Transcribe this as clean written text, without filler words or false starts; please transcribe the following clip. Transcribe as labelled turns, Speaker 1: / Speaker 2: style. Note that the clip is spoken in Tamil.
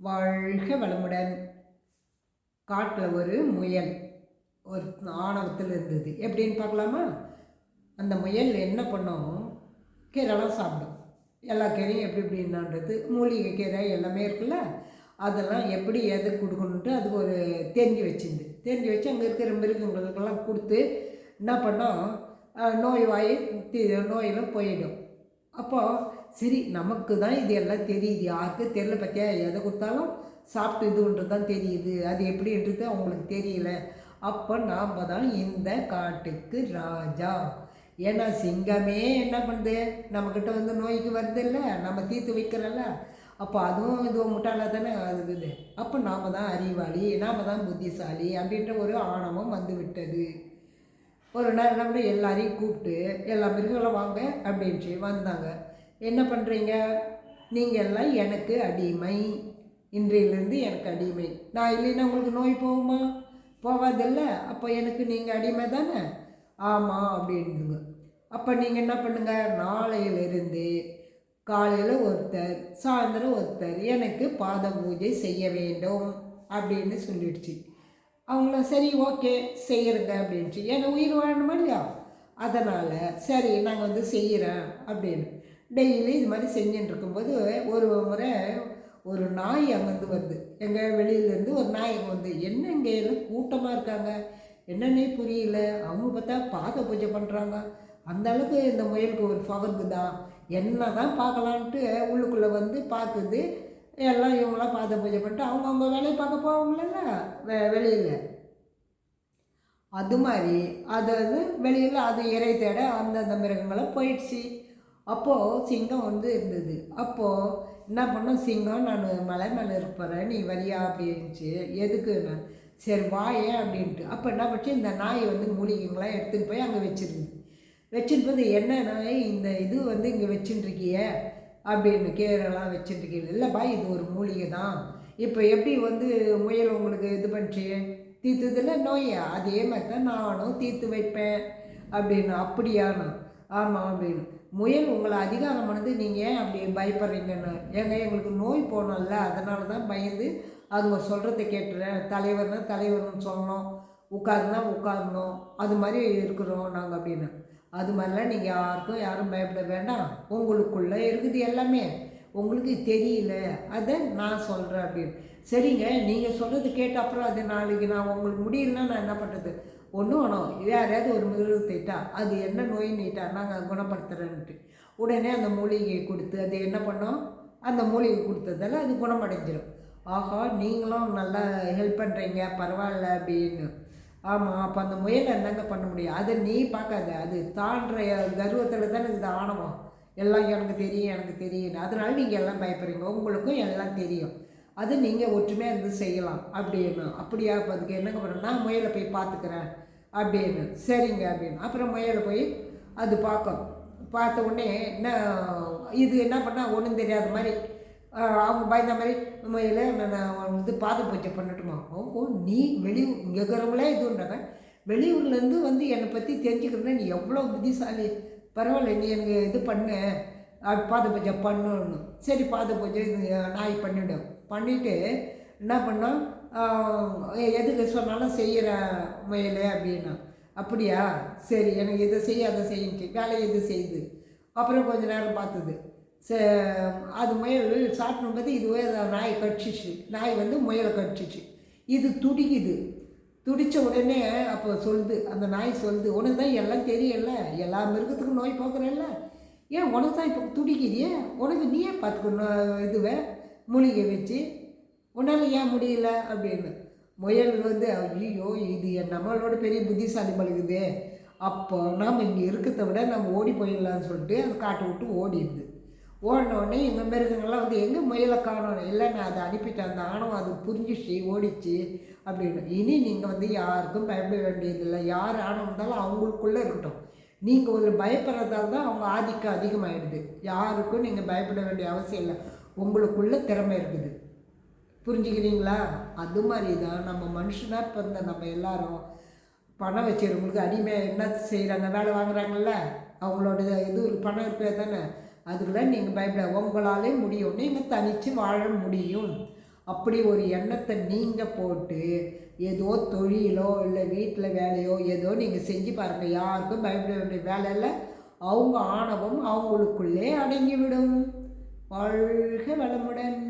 Speaker 1: வாழ்க வளமுடன். காட்டில் ஒரு முயல் ஒரு ஆணவத்தில் இருந்தது. எப்படின்னு பார்க்கலாமா? அந்த முயல் என்ன பண்ணும்? கீரைலாம் சாப்பிடும். எல்லா கீரையும் எப்படி எப்படின்னான்றது, மூலிகை கீரை எல்லாமே இருக்குல்ல, அதெல்லாம் எப்படி எது கொடுக்கணுன்ட்டு அதுக்கு ஒரு தெரிஞ்சு வச்சு அங்கே இருக்கிற மிருகங்களுக்கெல்லாம் கொடுத்து என்ன பண்ணோம், நோயெல்லாம் போயிடும். அப்போது சரி, நமக்கு தான் இது எல்லாம் தெரியுது, யாருக்கும் தெரியல. பற்றியா எதை கொடுத்தாலும் சாப்பிட்டு இதுன்றது தான் தெரியுது, அது எப்படின்றது அவங்களுக்கு தெரியல. அப்போ நாம் தான் இந்த காட்டுக்கு ராஜா. ஏன்னா சிங்கமே என்ன பண்ணுது, நம்மக்கிட்ட வந்து நோய்க்கு வருது இல்லை, நம்ம தீர்த்து வைக்கிறல்ல. அப்போ அதுவும் இதுவும் முட்டாளாக தானே ஆகுது. அப்போ நாம் தான் அறிவாளி, நாம் தான் புத்திசாலி அப்படின்ற ஒரு ஆணவம் வந்து விட்டது. ஒரு நாள் நம்ம எல்லாரையும் கூப்பிட்டு எல்லா மிருகங்களும் வாங்க அப்படின்ட்டு வந்தாங்க. என்ன பண்ணுறீங்க? நீங்கள் எல்லாம் எனக்கு அடிமை, இன்றையிலேருந்து எனக்கு அடிமை. நான் இல்லைன்னா உங்களுக்கு நோய் போகுமா? போகாதில்ல. அப்போ எனக்கு நீங்கள் அடிமை தானே? ஆமாம் அப்படின்னுங்க. அப்போ நீங்கள் என்ன பண்ணுங்கள், நாளையிலிருந்து காலையில் ஒருத்தர், சாயந்தரம் ஒருத்தர் எனக்கு பாத பூஜை செய்ய வேண்டும் அப்படின்னு சொல்லிடுச்சு. அவங்கள சரி ஓகே செய்கிறங்க அப்படின்ட்டு, ஏன்னா உயிர் வாழணுமா இல்லையா, அதனால் சரி நாங்கள் வந்து செய்கிறேன் அப்படின்னு டெய்லி இது மாதிரி செஞ்சுட்டு இருக்கும்போது ஒரு முறை ஒரு நாய் அங்கேருந்து வருது. எங்கள் வெளியிலேருந்து ஒரு நாய் அங்கே வந்து, என்ன இங்கே எல்லாம் கூட்டமாக இருக்காங்க, என்னன்னே புரியல. அவங்க பார்த்தா பாத பூஜை பண்ணுறாங்க. அந்தளவுக்கு இந்த முயலுக்கு ஒரு பவருக்கு தான். என்ன தான் பார்க்கலான்ட்டு உள்ளுக்குள்ளே வந்து பார்க்குது. எல்லாம் இவங்களாம் பாத பூஜை பண்ணிட்டு அவங்கவுங்க வேலையை பார்க்க போவாங்கள வெளியில். அது மாதிரி அது வந்து வெளியில் அது இறை தேட அந்தந்த மிருகங்களும் போயிடுச்சு. அப்போது சிங்கம் வந்து இருந்தது. அப்போது என்ன பண்ணோம், சிங்கம் நான் மலை மேலே இருப்பறேன், நீ வரியா அப்படின்ச்சு. எதுக்கு? நான் சரி வாயே அப்படின்ட்டு. அப்போ என்ன பண்ணி இந்த நாயை வந்து மூலிகைங்களாம் எடுத்துகிட்டு போய் அங்கே வச்சுட்டு போது, என்ன நாய் இந்த இது வந்து இங்கே வச்சுட்டுருக்கிய அப்படின்னு, கீரைலாம் வச்சுட்டுருக்கீங்க. இல்லைப்பா இது ஒரு மூலிகை தான். இப்போ எப்படி வந்து முயல் உங்களுக்கு இது பண்ணிச்சு தீர்த்ததில்ல நோயை, அதே மாதிரி தான் நானும் தீர்த்து வைப்பேன் அப்படின்னு. அப்படியாண்ணா? ஆமாம் அப்படின்னு. முயல் உங்களை அதிகாரம் பண்ணது, நீங்கள் ஏன் அப்படி பயப்படுறீங்கன்னு. ஏங்க எங்களுக்கு நோய் போனோம்ல, அதனால தான் பயந்து அவங்க சொல்கிறத கேட்டுறேன். தலைவர்னு சொல்லணும், உட்காருனா உட்காரணும், அது மாதிரி இருக்கிறோம் நாங்கள் அப்படின்னு. அது மாதிரிலாம் நீங்கள் யாரும் பயப்பட வேண்டாம், உங்களுக்குள்ளே இருக்குது எல்லாமே, உங்களுக்கு தெரியல, அதை நான் சொல்கிறேன் அப்படின்னு. சரிங்க, நீங்கள் சொல்கிறது கேட்ட அப்புறம் அது நாளைக்கு நான் உங்களுக்கு முடியலன்னா நான் என்ன பண்ணுறது? ஒன்றும் வேணும், யாரையாவது ஒரு மிருகத்தைட்டா அது என்ன நோய் நீட்டா நாங்கள் குணப்படுத்துகிறேன்ட்டு உடனே அந்த மூலிகையை கொடுத்து அது என்ன பண்ணோம், அந்த மூலிகை கொடுத்ததால அது குணமடைஞ்சிடும். ஆஹா, நீங்களும் நல்லா ஹெல்ப் பண்ணுறீங்க, பரவாயில்ல அப்படின்னு. ஆமாம், அப்போ அந்த முயலை என்னங்க பண்ண முடியும்? அதை நீ பார்க்காத, அது தாண்டுற கர்வத்தில் தானே இது ஆணவம். எல்லாம் எனக்கு தெரியும் அதனால நீங்கள் எல்லாம் பயப்படுறீங்க, உங்களுக்கும் எல்லாம் தெரியும், அது நீங்கள் ஒற்றுமையாக இருந்து செய்யலாம் அப்படின்னு. அப்படியா? இப்போ அதுக்கு என்னங்க பண்ண, நான் முயலை போய் பார்த்துக்கிறேன் அப்படின்னு. சரிங்க அப்படின்னு. அப்புறம் முயலை போய் அது பார்த்த உடனே என்ன இது என்ன பண்ணால் ஒன்றும் தெரியாத மாதிரி அவங்க பயந்த மாதிரி, முயலை நான் வந்து பாத பூஜை பண்ணட்டுமா? ஓஹோ, நீ வெளியூர் இங்கே இருக்கிறவங்களே இதுன்றாங்க, வெளியூர்லேருந்து வந்து என்னை பற்றி தெரிஞ்சுக்கிறேன்னா நீ எவ்வளோ புத்திசாலி, பரவாயில்ல, நீ எனக்கு இது பண்ணு, பாத பூஜை பண்ணணும். சரி, பாத பூஜை இது நாய் பண்ணிவிட்டு என்ன பண்ணோம், எதுக்கு சொன்னாலும் செய்கிற முயலே அப்படின்னா. அப்படியா, சரி, எனக்கு இதை செய்ய அதை செய்யிட்டு வேலையை இது செய்யுது. அப்புறம் கொஞ்சம் நேரம் பார்த்தது, அது முயல் சாப்பிடும்போது இதுவே நாய் கடிச்சிச்சு. நாய் வந்து முயலை கடிச்சிச்சு. இது துடித்த உடனே அப்போ சொல்லுது, அந்த நாய் சொல்லுது, உனக்கு தான் எல்லாம் தெரியல, எல்லா மிருகத்துக்கும் நோய் போக்குறல்ல, ஏன் உனக்கு தான் இப்போ துடிக்கிறியே, உனக்கு நீயே பார்த்துக்கணும், இதுவே மூலிகை வச்சு உன்னால் ஏன் முடியல அப்படின்னு. முயல் வந்து ஐயோ, இது நம்மளோட பெரிய புத்திசாலி பழகுது, அப்போ நாம் இங்கே இருக்கிறத விட நம்ம ஓடி போயிடலான்னு சொல்லிட்டு அந்த காட்டை விட்டு ஓடிடுது. ஓடினோடனே எங்கள் மிருகங்கள்லாம் வந்து எங்கே முயலை காணணும், இல்லை நான் அதை அனுப்பிட்டேன், அந்த ஆணவம் அது புரிஞ்சிச்சு ஓடிச்சு அப்படின்னு. இனி நீங்கள் வந்து யாருக்கும் பயப்பட வேண்டியதில்லை, யார் ஆணவம் இருந்தாலும் அவங்களுக்குள்ளே இருக்கட்டும். நீங்கள் ஒரு பயப்படுறதால தான் அவங்க ஆதிக்கம் அதிகமாகிடுது. யாருக்கும் நீங்கள் பயப்பட வேண்டிய அவசியம் இல்லை, உங்களுக்குள்ளே திறமை இருக்குது. புரிஞ்சுக்கிறீங்களா? அது மாதிரி தான் நம்ம மனுஷனாக பிறந்த நம்ம எல்லாரும் பணம் வச்சுருவங்களுக்கு அடிமை என்ன செய்கிறாங்க, வேலை வாங்குறாங்கல்ல, அவங்களோட இது பணம் இருக்கிறது தானே, அதுக்குள்ள நீங்கள் பயப்பட, உங்களாலே முடியும், நீங்கள் தனித்து வாழ முடியும். அப்படி ஒரு எண்ணத்தை நீங்கள் போட்டு ஏதோ தொழிலோ இல்லை வீட்டில் வேலையோ ஏதோ நீங்கள் செஞ்சு பாருங்கள். யாருக்கும் பயப்பட வேண்டிய வேலை இல்லை. அவங்க ஆணவம் அவங்களுக்குள்ளே அடங்கிவிடும். வாழ்க வளமுடன்.